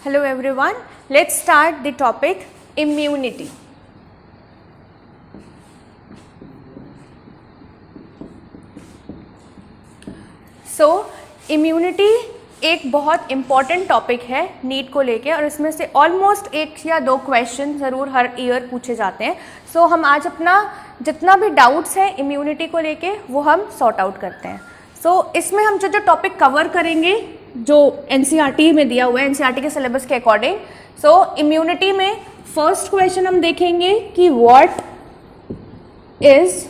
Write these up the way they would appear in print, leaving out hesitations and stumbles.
Hello everyone, let's start the topic immunity. So immunity एक बहुत important topic है NEET को लेके और इसमें से ऑलमोस्ट एक या दो क्वेश्चन ज़रूर हर ईयर पूछे जाते हैं. सो हम आज अपना जितना भी डाउट्स है इम्यूनिटी को लेके वो हम सॉर्ट आउट करते हैं. सो इसमें हम जो टॉपिक कवर करेंगे जो एनसीईआरटी में दिया हुआ है, एनसीईआरटी के सिलेबस के अकॉर्डिंग. सो इम्यूनिटी में फर्स्ट क्वेश्चन हम देखेंगे कि what is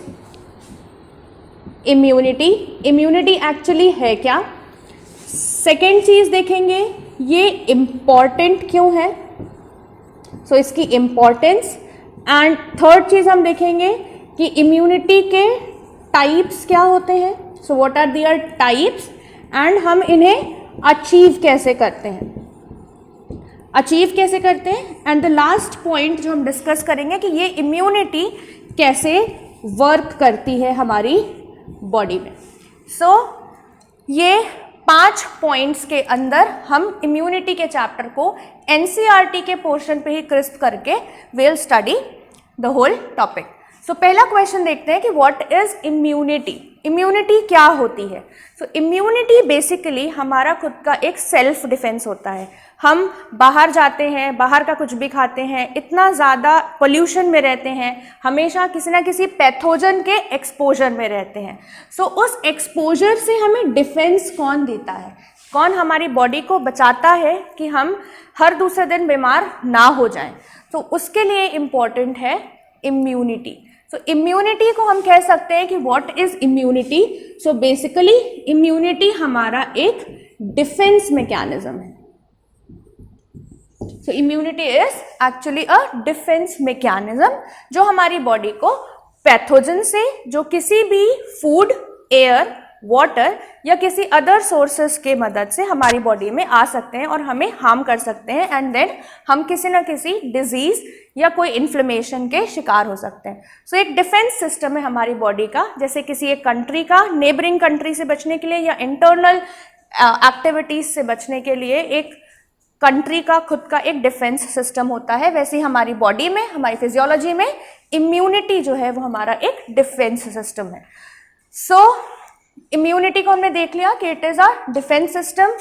immunity, immunity actually है क्या. सेकेंड चीज देखेंगे ये इम्पॉर्टेंट क्यों है, सो इसकी इम्पॉर्टेंस. एंड थर्ड चीज हम देखेंगे कि इम्यूनिटी के टाइप्स क्या होते हैं, so what are their types and हम इन्हें अचीव कैसे करते हैं, एंड द लास्ट पॉइंट जो हम डिस्कस करेंगे कि ये इम्यूनिटी कैसे वर्क करती है हमारी बॉडी में. सो ये 5 पॉइंट्स के अंदर हम इम्यूनिटी के चैप्टर को एनसीईआरटी के पोर्शन पे ही क्रिस्प करके will study the whole topic. So पहला क्वेश्चन देखते हैं कि व्हाट इज इम्यूनिटी, इम्यूनिटी क्या होती है. सो इम्यूनिटी बेसिकली हमारा खुद का एक सेल्फ डिफेंस होता है. हम बाहर जाते हैं, बाहर का कुछ भी खाते हैं, इतना ज़्यादा पोल्यूशन में रहते हैं, हमेशा किसी ना किसी पैथोजन के एक्सपोजर में रहते हैं. सो उस एक्सपोजर से हमें डिफेंस कौन देता है, कौन हमारी बॉडी को बचाता है कि हम हर दूसरे दिन बीमार ना हो जाएं. तो उसके लिए इम्पॉर्टेंट है इम्यूनिटी. सो इम्यूनिटी को हम कह सकते हैं कि what is immunity. So basically immunity हमारा एक डिफेंस मैकेनिज्म है. So immunity is actually a defence mechanism जो हमारी बॉडी को पैथोजन से, जो किसी भी फूड, एयर, वाटर या किसी अदर सोर्सेस के मदद से हमारी बॉडी में आ सकते हैं और हमें हार्म कर सकते हैं, एंड देन हम किसी ना किसी डिजीज या कोई इन्फ्लेमेशन के शिकार हो सकते हैं. सो एक डिफेंस सिस्टम है हमारी बॉडी का, जैसे किसी एक कंट्री का नेबरिंग कंट्री से बचने के लिए या इंटरनल एक्टिविटीज से बचने के लिए एक कंट्री का खुद का एक डिफेंस सिस्टम होता है, वैसे ही हमारी बॉडी में, हमारी फिजियोलॉजी में इम्यूनिटी जो है वो हमारा एक डिफेंस सिस्टम है. सो इम्यूनिटी को हमने देख लिया कि it is a defence system.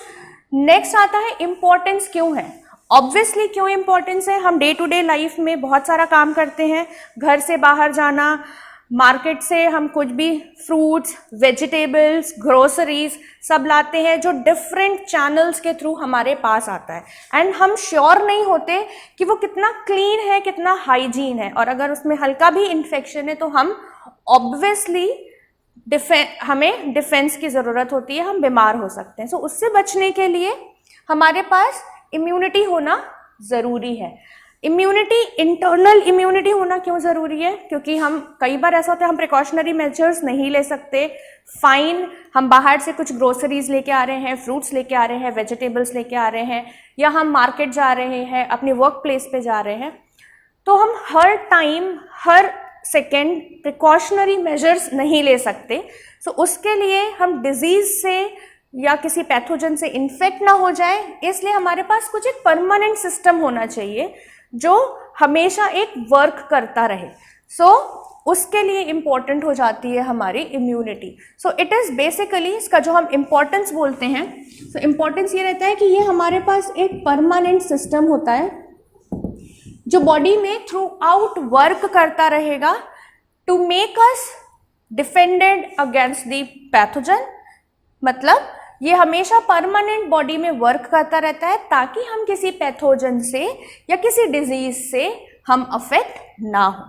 Next आता है इम्पोर्टेंस क्यों है. ऑब्वियसली क्यों इम्पोर्टेंस है, हम डे टू डे लाइफ में बहुत सारा काम करते हैं, घर से बाहर जाना, मार्केट से हम कुछ भी फ्रूट्स, वेजिटेबल्स, ग्रोसरीज सब लाते हैं जो डिफरेंट चैनल्स के थ्रू हमारे पास आता है, एंड हम श्योर नहीं होते कि वो कितना क्लीन है, कितना हाइजीन है, और अगर उसमें हल्का भी इन्फेक्शन है तो हम ऑब्वियसली हमें डिफेंस की ज़रूरत होती है, हम बीमार हो सकते हैं. सो उससे बचने के लिए हमारे पास इम्यूनिटी होना ज़रूरी है. इम्यूनिटी, इंटरनल इम्यूनिटी होना क्यों ज़रूरी है, क्योंकि हम कई बार ऐसा होता है हम प्रिकॉशनरी मेजर्स नहीं ले सकते. फाइन, हम बाहर से कुछ ग्रोसरीज लेके आ रहे हैं, फ्रूट्स लेके आ रहे हैं, वेजिटेबल्स लेके आ रहे हैं, या हम मार्केट जा रहे हैं, अपने वर्क प्लेस पे जा रहे हैं, तो हम हर टाइम, हर सेकेंड प्रिकॉशनरी मेजर्स नहीं ले सकते. सो उसके लिए हम डिजीज़ से या किसी पैथोजन से इन्फेक्ट ना हो जाए, इसलिए हमारे पास कुछ एक परमानेंट सिस्टम होना चाहिए जो हमेशा एक वर्क करता रहे. सो उसके लिए इम्पॉर्टेंट हो जाती है हमारी immunity. So it is basically, इसका जो हम इम्पॉर्टेंस बोलते हैं, सो इम्पॉर्टेंस ये रहता है कि ये हमारे पास एक परमानेंट सिस्टम होता है जो बॉडी में थ्रू आउट वर्क करता रहेगा to make us defended against the pathogen. मतलब ये हमेशा परमानेंट बॉडी में वर्क करता रहता है ताकि हम किसी पैथोजन से या किसी डिजीज से हम अफेक्ट ना हो.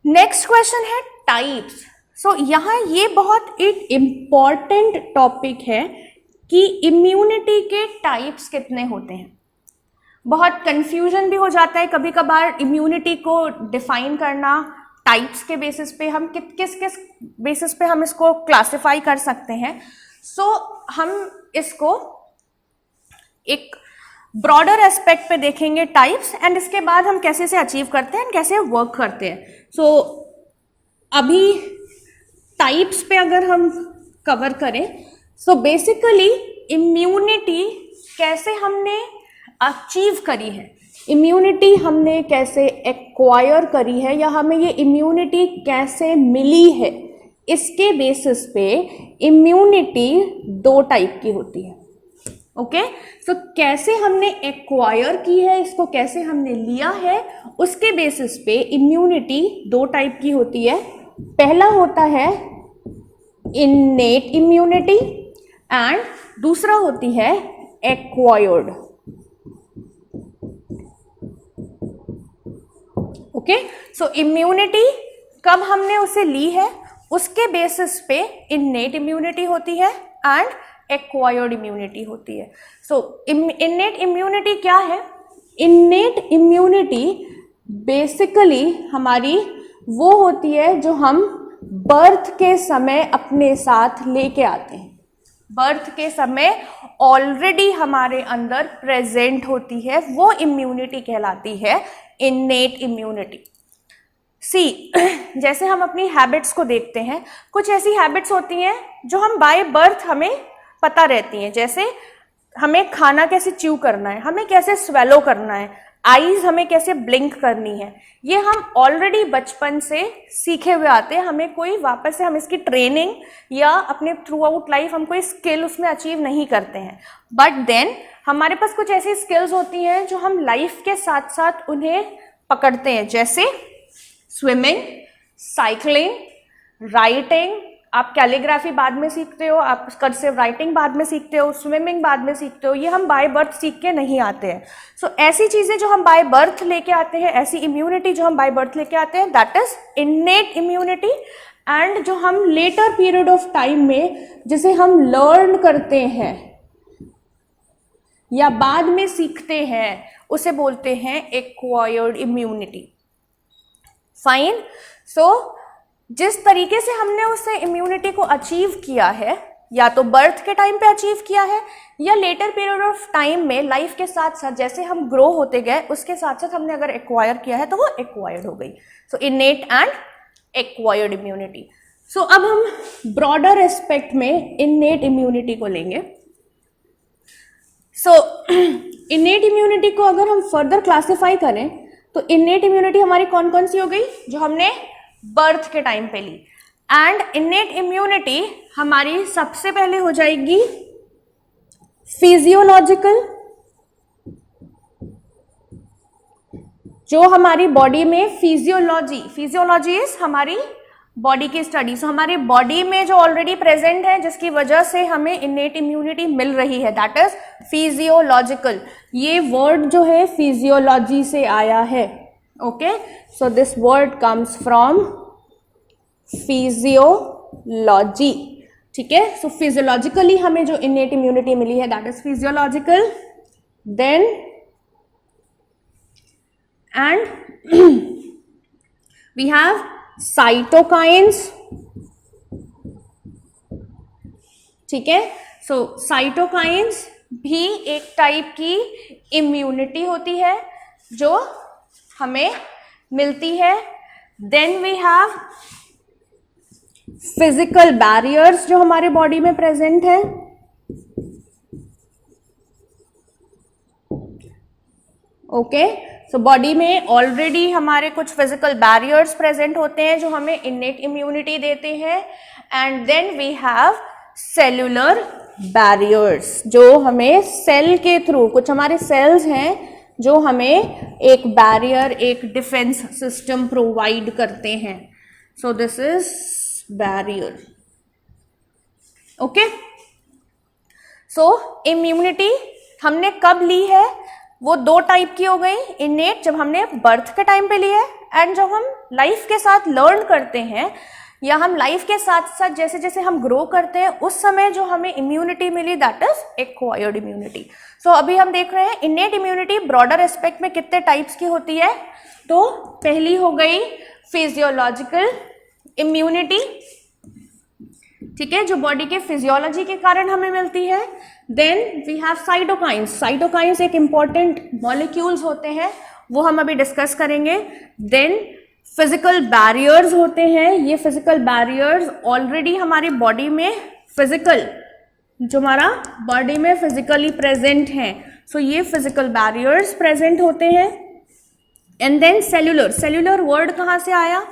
नेक्स्ट क्वेश्चन है टाइप्स. सो यहाँ ये बहुत एक इम्पॉर्टेंट टॉपिक है कि इम्यूनिटी के टाइप्स कितने होते हैं. बहुत कंफ्यूजन भी हो जाता है कभी कभार इम्यूनिटी को डिफाइन करना टाइप्स के बेसिस पे, हम किस बेसिस पे हम इसको क्लासिफाई कर सकते हैं. सो हम इसको एक ब्रॉडर एस्पेक्ट पे देखेंगे टाइप्स, एंड इसके बाद हम कैसे से अचीव करते हैं, कैसे वर्क करते हैं. सो अभी टाइप्स पे अगर हम कवर करें, सो बेसिकली इम्यूनिटी कैसे हमने अचीव करी है, इम्यूनिटी हमने कैसे एक्वायर करी है या हमें ये इम्यूनिटी कैसे मिली है, इसके बेसिस पे इम्यूनिटी 2 टाइप की होती है। ओके, सो कैसे हमने एक्वायर की है, इसको कैसे हमने लिया है, उसके बेसिस पे इम्यूनिटी 2 टाइप की होती है। पहला होता है इन्नेट इम्यूनिटी एंड दूसरा होती है एक्वायर्ड। ओके, सो इम्यूनिटी कब हमने उसे ली है उसके बेसिस पे इन्नेट इम्यूनिटी होती है एंड एक्वायर्ड इम्यूनिटी होती है। सो इन्नेट इम्यूनिटी क्या है? इन्नेट इम्यूनिटी बेसिकली हमारी वो होती है जो हम बर्थ के समय अपने साथ लेके आते हैं, बर्थ के समय ऑलरेडी हमारे अंदर प्रेजेंट होती है, वो इम्यूनिटी कहलाती है इन्नेट इम्यूनिटी। सी जैसे हम अपनी हैबिट्स को देखते हैं, कुछ ऐसी हैबिट्स होती हैं जो हम बाय बर्थ हमें पता रहती हैं, जैसे हमें खाना कैसे च्यू करना है, हमें कैसे स्वेलो करना है, आईज हमें कैसे ब्लिंक करनी है, ये हम ऑलरेडी बचपन से सीखे हुए आते हैं। हमें कोई वापस से हम इसकी ट्रेनिंग या अपने थ्रू आउट लाइफ हम कोई स्किल उसमें अचीव नहीं करते हैं, बट देन हमारे पास कुछ ऐसी स्किल्स होती हैं जो हम लाइफ के साथ साथ उन्हें पकड़ते हैं, जैसे स्विमिंग, साइकिलिंग, राइटिंग। आप कैलीग्राफी बाद में सीखते हो, आप कर्सिव राइटिंग बाद में सीखते हो, स्विमिंग बाद में सीखते हो, ये हम बाय बर्थ सीख के नहीं आते हैं। सो ऐसी चीज़ें जो हम बाय बर्थ लेके आते हैं, ऐसी इम्यूनिटी जो हम बाय बर्थ लेके आते हैं, that is innate immunity. And जो हम लेटर पीरियड ऑफ टाइम में जिसे हम लर्न करते हैं या बाद में सीखते हैं, उसे बोलते हैं एक्वायर्ड इम्यूनिटी। फाइन। सो जिस तरीके से हमने उससे इम्यूनिटी को अचीव किया है, या तो बर्थ के टाइम पे अचीव किया है या लेटर पीरियड ऑफ टाइम में लाइफ के साथ साथ जैसे हम ग्रो होते गए उसके साथ साथ हमने अगर एक्वायर किया है तो वो एक्वायर्ड हो गई। सो इन्नेट एंड एक्वायर्ड इम्यूनिटी। सो अब हम ब्रॉडर एस्पेक्ट में इन्नेट इम्यूनिटी को लेंगे। सो इन्नेट इम्यूनिटी को अगर हम फर्दर क्लासिफाई करें तो इन्नेट इम्यूनिटी हमारी कौन कौन सी हो गई? जो हमने बर्थ के टाइम पे ली। एंड इन्नेट इम्यूनिटी हमारी सबसे पहले हो जाएगी फिजियोलॉजिकल, जो हमारी बॉडी में फिजियोलॉजी इज हमारी बॉडी की स्टडी। सो हमारे बॉडी में जो ऑलरेडी प्रेजेंट है जिसकी वजह से हमें इन्नेट इम्यूनिटी मिल रही है, दैट इज फिजियोलॉजिकल। ये वर्ड जो है फिजियोलॉजी से आया है। Okay, so this word comes from physiology. ठीक है, सो फिजियोलॉजिकली हमें जो इन्नेट इम्यूनिटी मिली है that is physiological. Then and we have cytokines. ठीक है, सो साइटोकाइंस भी एक टाइप की इम्यूनिटी होती है जो हमें मिलती है। Then we have physical barriers जो हमारे बॉडी में प्रेजेंट है। ओके, सो बॉडी में ऑलरेडी हमारे कुछ फिजिकल बैरियर्स प्रेजेंट होते हैं जो हमें इन्नेट इम्यूनिटी देते हैं। And then we have cellular barriers जो हमें सेल के थ्रू, कुछ हमारे सेल्स हैं जो हमें एक बैरियर, एक डिफेंस सिस्टम प्रोवाइड करते हैं। So this is barrier. Okay, so immunity हमने कब ली है? वो 2 टाइप की हो गई। इन्नेट जब हमने बर्थ के टाइम पे ली है, एंड जब हम लाइफ के साथ लर्न करते हैं या हम लाइफ के साथ साथ जैसे जैसे हम ग्रो करते हैं उस समय जो हमें इम्यूनिटी मिली that is acquired immunity. So अभी हम देख रहे हैं इन्नेट इम्यूनिटी ब्रॉडर एस्पेक्ट में कितने टाइप्स की होती है। तो पहली हो गई फिजियोलॉजिकल इम्यूनिटी, ठीक है, जो बॉडी के फिजियोलॉजी के कारण हमें मिलती है। Then we have cytokines. Cytokines एक इंपॉर्टेंट मॉलिक्यूल्स होते हैं, वो हम अभी डिस्कस करेंगे। देन फिजिकल बैरियर्स होते हैं। ये फिजिकल बैरियर्स ऑलरेडी हमारी बॉडी में फिजिकल, जो हमारा बॉडी में फिजिकली प्रेजेंट हैं, सो ये फिजिकल बैरियर्स प्रेजेंट होते हैं. And then cellular. Cellular word कहाँ से आया?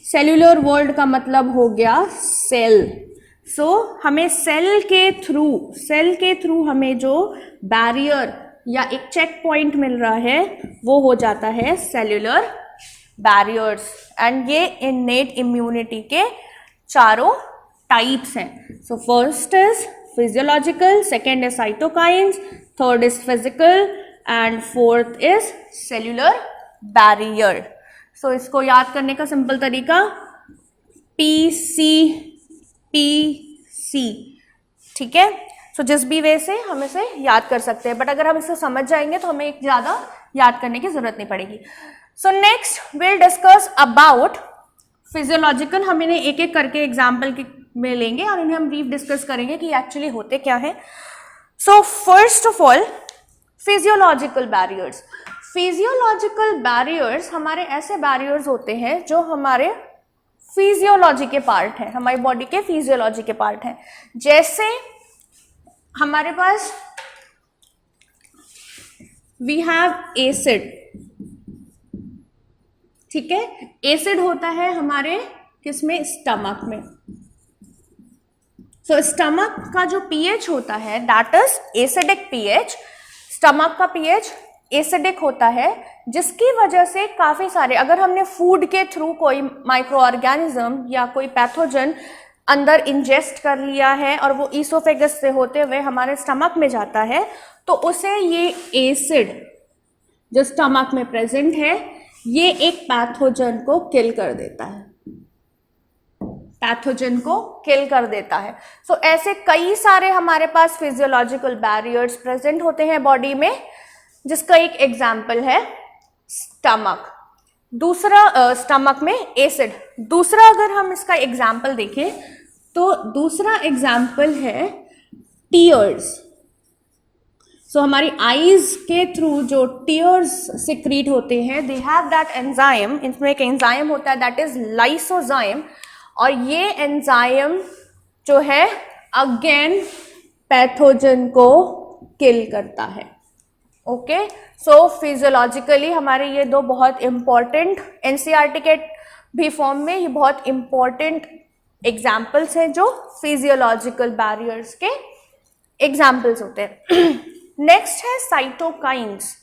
सेल्यूलर वर्ड का मतलब हो गया सेल. सो हमें सेल के थ्रू हमें जो बैरियर या एक चेक पॉइंट मिल रहा है वो हो जाता है सेल्यूलर बैरियर्स. एंड ये इन्नेट इम्यूनिटी के चारों टाइप्स हैं. So first is physiological, second is cytokines, third is physical and fourth is cellular barrier. So इसको याद करने का सिंपल तरीका PCPC. ठीक है. सो जिस भी वे से हम इसे याद कर सकते हैं, बट अगर हम इसे समझ जाएंगे तो हमें एक ज़्यादा याद करने की जरूरत नहीं पड़ेगी. So next will discuss about physiological. हम इन्हें एक एक करके एग्जाम्पल में लेंगे और इन्हें हम ब्रीफ डिस्कस करेंगे कि एक्चुअली होते क्या है. So first of all physiological barriers. Physiological barriers हमारे ऐसे बैरियर्स होते हैं जो हमारे फिजियोलॉजी के पार्ट हैं, हमारी बॉडी के फिजियोलॉजी के पार्ट हैं. जैसे हमारे पास वी हैव एसिड. ठीक है. एसिड होता है हमारे किसमें? स्टमक में. सो स्टमक का जो पीएच होता है that is acidic pH. Stomach का पीएच एसिडिक होता है, जिसकी वजह से काफी सारे, अगर हमने फूड के थ्रू कोई माइक्रो ऑर्गेनिज्म या कोई पैथोजन अंदर इंजेस्ट कर लिया है और वो ईसोफेगस से होते हुए हमारे स्टमक में जाता है, तो उसे ये एसिड जो स्टमक में प्रेजेंट है ये एक पैथोजन को किल कर देता है. पैथोजन को किल कर देता है. सो ऐसे कई सारे हमारे पास फिजियोलॉजिकल बैरियर्स प्रेजेंट होते हैं बॉडी में, जिसका एक एग्जाम्पल है स्टमक. दूसरा स्टमक में एसिड. दूसरा अगर हम इसका एग्जाम्पल देखें तो दूसरा एग्जाम्पल है टीयर्स. सो हमारी आईज के थ्रू जो टीयर्स सिक्रीट होते हैं, दे हैव दैट एंजाइम. इसमें एक एंजाइम होता है दैट इज लाइसोजाइम, और ये एंजाइम जो है अगेन पैथोजन को किल करता है. ओके. सो फिजियोलॉजिकली हमारे ये दो बहुत इंपॉर्टेंट, एनसीईआरटी के भी फॉर्म में ये बहुत इंपॉर्टेंट एग्जाम्पल्स हैं जो फिजियोलॉजिकल बैरियर्स के एग्जाम्पल्स होते हैं. नेक्स्ट है cytokines.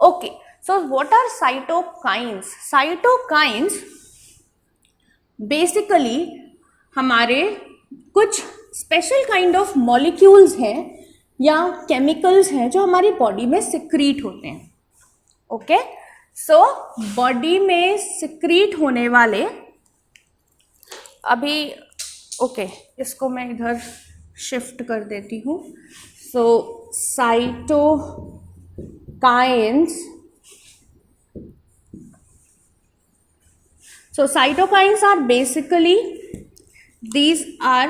Okay. So what are cytokines? Cytokines basically हमारे कुछ स्पेशल काइंड ऑफ मॉलिक्यूल्स हैं या केमिकल्स हैं जो हमारी बॉडी में सिक्रीट होते हैं. ओके. सो बॉडी में सिक्रीट होने वाले, अभी ओके इसको मैं इधर शिफ्ट कर देती हूँ. सो cytokines. So cytokines are basically, these are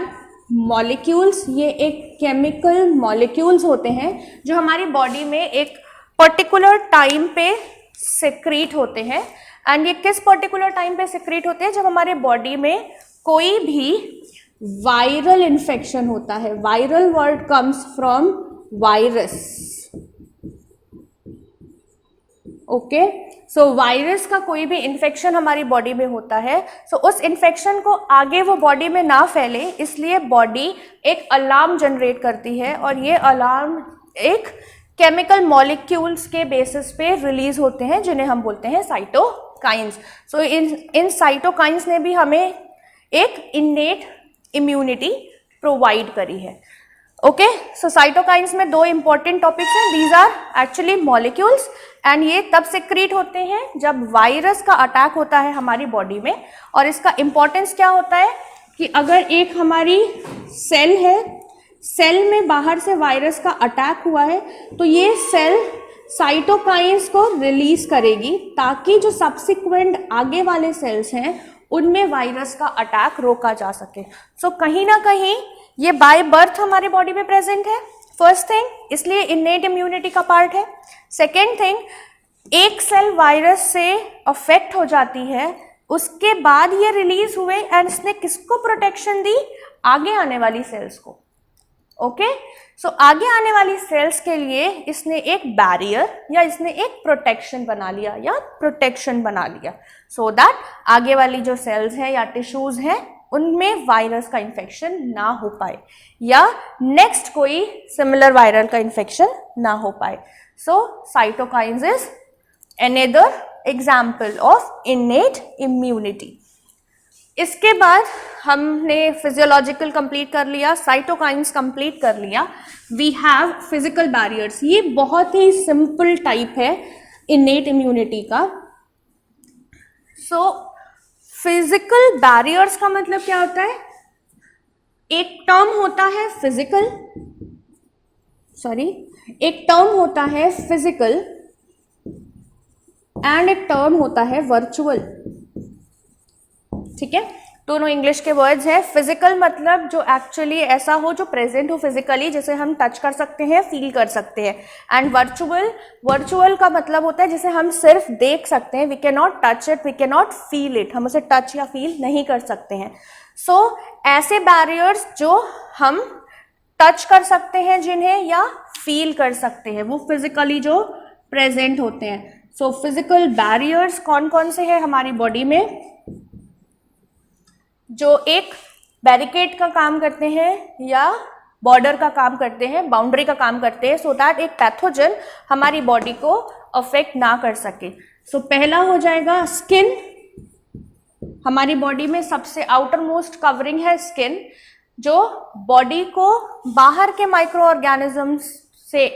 molecules. ये एक केमिकल मॉलिक्यूल्स होते हैं जो हमारी बॉडी में एक पर्टिकुलर टाइम पे सिक्रीट होते हैं. एंड ये किस पर्टिकुलर टाइम पे सिक्रीट होते हैं? जब हमारे बॉडी में कोई भी वायरल इन्फेक्शन होता है. Viral word comes from virus. Okay. So virus का कोई भी इन्फेक्शन हमारी बॉडी में होता है, सो उस इन्फेक्शन को आगे वो बॉडी में ना फैले, इसलिए बॉडी एक अलार्म जनरेट करती है, और ये अलार्म एक केमिकल मॉलिक्यूल्स के बेसिस पे रिलीज होते हैं जिन्हें हम बोलते हैं साइटोकाइंस. सो इन साइटोकाइंस ने भी हमें एक इन्नेट इम्यूनिटी प्रोवाइड करी है. ओके. सो साइटोकाइंस में दो इंपॉर्टेंट टॉपिक्स हैं. These are actually molecules, and ये तब सिक्रीट होते हैं जब वायरस का अटैक होता है हमारी बॉडी में. और इसका इंपॉर्टेंस क्या होता है कि अगर एक हमारी सेल है, सेल में बाहर से वायरस का अटैक हुआ है, तो ये सेल साइटोकाइंस को रिलीज करेगी ताकि जो सब्सिक्वेंट आगे वाले सेल्स हैं उनमें वायरस का अटैक रोका जा सके. सो कहीं ना कहीं ये बाय बर्थ हमारे बॉडी में प्रेजेंट है. फर्स्ट थिंग, इसलिए इन्नेट इम्यूनिटी का पार्ट है. सेकेंड थिंग, एक सेल वायरस से अफेक्ट हो जाती है, उसके बाद ये रिलीज हुए, एंड इसने किसको प्रोटेक्शन दी? आगे आने वाली सेल्स को. ओके, सो आगे आने वाली सेल्स के लिए इसने एक बैरियर या इसने एक प्रोटेक्शन बना लिया या प्रोटेक्शन बना लिया, सो दैट आगे वाली जो सेल्स हैं या टिश्यूज हैं उनमें वायरस का इन्फेक्शन ना हो पाए या नेक्स्ट कोई सिमिलर वायरल का इन्फेक्शन ना हो पाए. So cytokines is another example of innate immunity. इसके बाद हमने फिजियोलॉजिकल कंप्लीट कर लिया, साइटोकाइन्स कंप्लीट कर लिया, वी हैव फिजिकल बैरियर्स. ये बहुत ही सिंपल टाइप है इनेट इम्यूनिटी का. सो फिजिकल बैरियर्स का मतलब क्या होता है? एक टर्म होता है फिजिकल, एक टर्म होता है फिजिकल एंड एक टर्म होता है वर्चुअल. ठीक है, दोनों इंग्लिश के वर्ड्स हैं. फिजिकल मतलब जो एक्चुअली ऐसा हो जो प्रेजेंट हो फिजिकली, जिसे हम टच कर सकते हैं, फील कर सकते हैं. एंड वर्चुअल का मतलब होता है जिसे हम सिर्फ देख सकते हैं. We can not touch it, we can not feel it, हम उसे टच या फील नहीं कर सकते हैं. सो ऐसे बैरियर्स जो हम टच कर सकते हैं जिन्हें या फील कर सकते हैं, वो फिजिकली जो प्रेजेंट होते हैं. सो फिजिकल बैरियर्स कौन कौन से हैं हमारी बॉडी में? जो एक बैरिकेड का काम करते हैं या बॉर्डर का काम करते हैं, बाउंड्री का काम करते हैं, सो दैट एक पैथोजन हमारी बॉडी को अफेक्ट ना कर सके. सो पहला हो जाएगा स्किन. हमारी बॉडी में सबसे आउटर मोस्ट कवरिंग है स्किन, जो बॉडी को बाहर के माइक्रो ऑर्गेनिजम्स से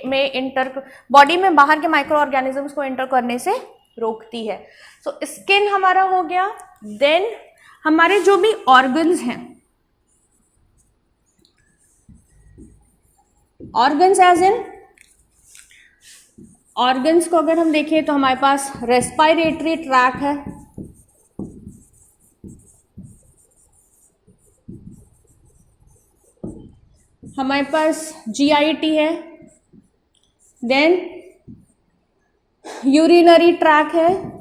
बॉडी में बाहर के माइक्रो ऑर्गेनिजम्स को एंटर करने से रोकती है. सो स्किन हमारा हो गया. देन हमारे जो भी ऑर्गन्स हैं, ऑर्गन्स एज इन ऑर्गन्स को अगर हम देखें तो हमारे पास रेस्पिरेटरी ट्रैक है, हमारे पास जीआईटी है, देन यूरिनरी ट्रैक है.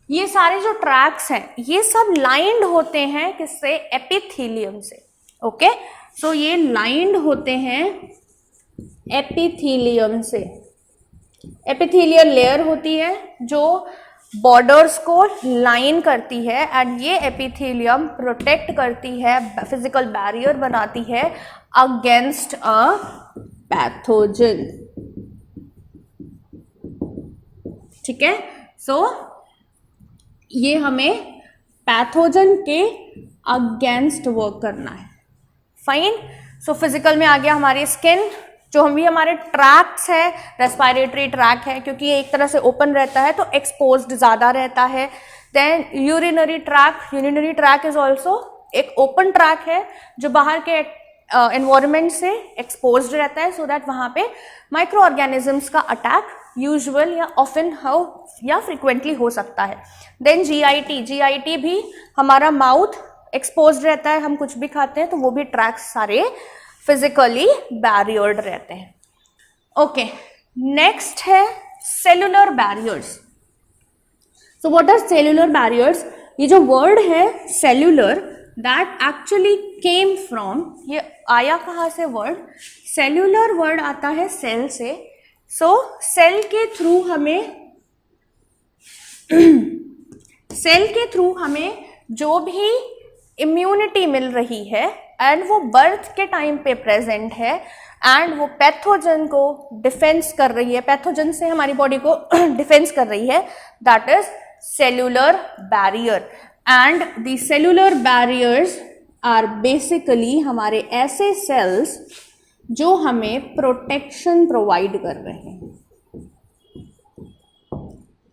ये सारे जो ट्रैक्स हैं ये सब लाइंड होते हैं किससे? एपिथेलियम से. ओके, सो ये लाइंड होते हैं एपिथेलियम से. एपिथेलियल लेयर होती है जो बॉर्डर्स को लाइन करती है एंड ये एपिथेलियम प्रोटेक्ट करती है, फिजिकल बैरियर बनाती है अगेंस्ट अ पैथोजन. ठीक है, सो ये हमें पैथोजन के अगेंस्ट वर्क करना है. फाइन. सो फिजिकल में आ गया हमारी स्किन, जो हम भी हमारे ट्रैक्स है, रेस्पिरेटरी ट्रैक है क्योंकि ये एक तरह से ओपन रहता है तो एक्सपोज्ड ज़्यादा रहता है. Then urinary tract is also एक ओपन ट्रैक है जो बाहर के एनवायरनमेंट से एक्सपोज्ड रहता है, सो दैट वहाँ पे माइक्रो ऑर्गेनिजम्स का अटैक यूजुअल या ऑफन हो या फ्रिक्वेंटली हो सकता है. देन जीआईटी भी हमारा माउथ एक्सपोज्ड रहता है, हम कुछ भी खाते हैं तो वो भी ट्रैक्स सारे फिजिकली बैरियर्ड रहते हैं. ओके, नेक्स्ट है cellular barriers. So what are cellular barriers? ये जो वर्ड है cellular, that actually came from, ये आया कहाँ से वर्ड? सेलुलर वर्ड आता है सेल से. सो सेल के थ्रू हमें जो भी इम्यूनिटी मिल रही है एंड वो बर्थ के टाइम पे प्रेजेंट है एंड वो पैथोजन को डिफेंस कर रही है, पैथोजन से हमारी बॉडी को डिफेंस कर रही है, that is cellular barrier. And the cellular barriers are basically हमारे ऐसे सेल्स जो हमें प्रोटेक्शन प्रोवाइड कर रहे हैं.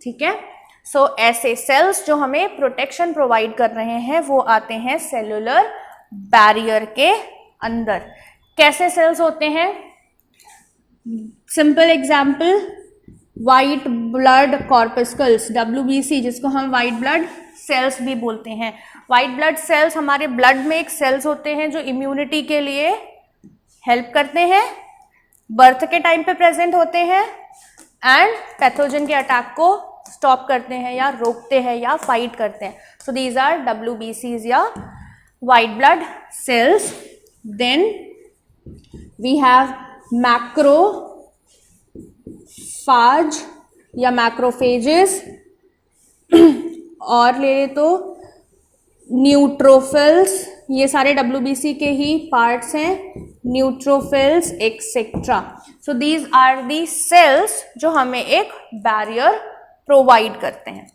ठीक है, सो ऐसे सेल्स जो हमें प्रोटेक्शन प्रोवाइड कर रहे हैं वो आते हैं सेलुलर बैरियर के अंदर. कैसे सेल्स होते हैं? Simple example, white blood corpuscles, WBC, जिसको हम वाइट ब्लड सेल्स भी बोलते हैं. वाइट ब्लड सेल्स हमारे ब्लड में एक सेल्स होते हैं जो इम्यूनिटी के लिए हेल्प करते हैं, बर्थ के टाइम पे प्रेजेंट होते हैं एंड पैथोजन के अटैक को स्टॉप करते हैं या रोकते हैं या फाइट करते हैं. सो दीज आर WBCs या white blood cells. Then we have macrophage या मैक्रोफेजेस, और ले तो न्यूट्रोफिल्स, ये सारे WBC के ही पार्ट्स हैं, neutrophils etcetera. So these are the cells जो हमें एक बैरियर प्रोवाइड करते हैं.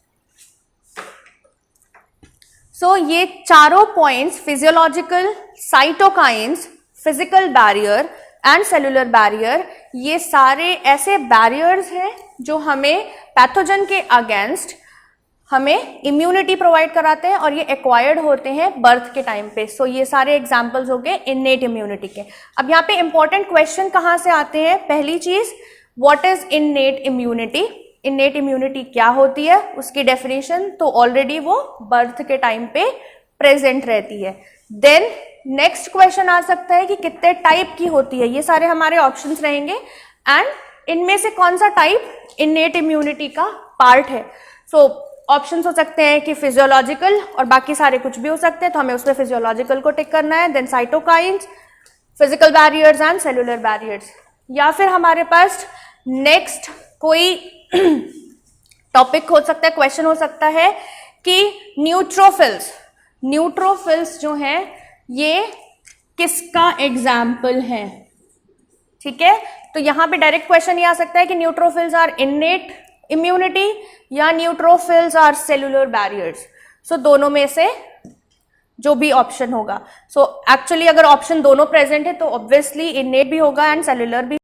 सो ये चारों points, physiological, cytokines, physical barrier and cellular barrier, ये सारे ऐसे बैरियर्स हैं जो हमें पैथोजन के अगेंस्ट हमें इम्यूनिटी प्रोवाइड कराते हैं, और ये एक्वायर्ड होते हैं बर्थ के टाइम पे. सो ये सारे एग्जाम्पल्स हो गए इननेट इम्यूनिटी के. अब यहाँ पे इंपॉर्टेंट क्वेश्चन कहाँ से आते हैं? पहली चीज, what is innate immunity? Innate immunity क्या होती है? उसकी डेफिनेशन तो ऑलरेडी वो बर्थ के टाइम पे प्रेजेंट रहती है. देन नेक्स्ट क्वेश्चन आ सकता है कि कितने टाइप की होती है. ये सारे हमारे ऑप्शंस रहेंगे, एंड इनमें से कौन सा टाइप इननेट इम्यूनिटी का पार्ट है. सो ऑप्शंस हो सकते हैं कि फिजियोलॉजिकल, और बाकी सारे कुछ भी हो सकते हैं, तो हमें उसमें फिजियोलॉजिकल को टिक करना है. Then cytokines, physical barriers and cellular barriers. या फिर हमारे पास नेक्स्ट कोई टॉपिक हो सकता है, क्वेश्चन हो सकता है कि न्यूट्रोफिल्स, न्यूट्रोफिल्स जो हैं ये किसका एग्जाम्पल है? ठीक है, तो यहां पे डायरेक्ट क्वेश्चन ये आ सकता है कि न्यूट्रोफिल्स आर इननेट इम्यूनिटी या न्यूट्रोफिल्स आर सेलुलर बैरियर्स. सो दोनों में से जो भी ऑप्शन होगा. सो एक्चुअली अगर ऑप्शन दोनों प्रेजेंट है तो ऑब्वियसली इननेट भी होगा एंड सेलुलर भी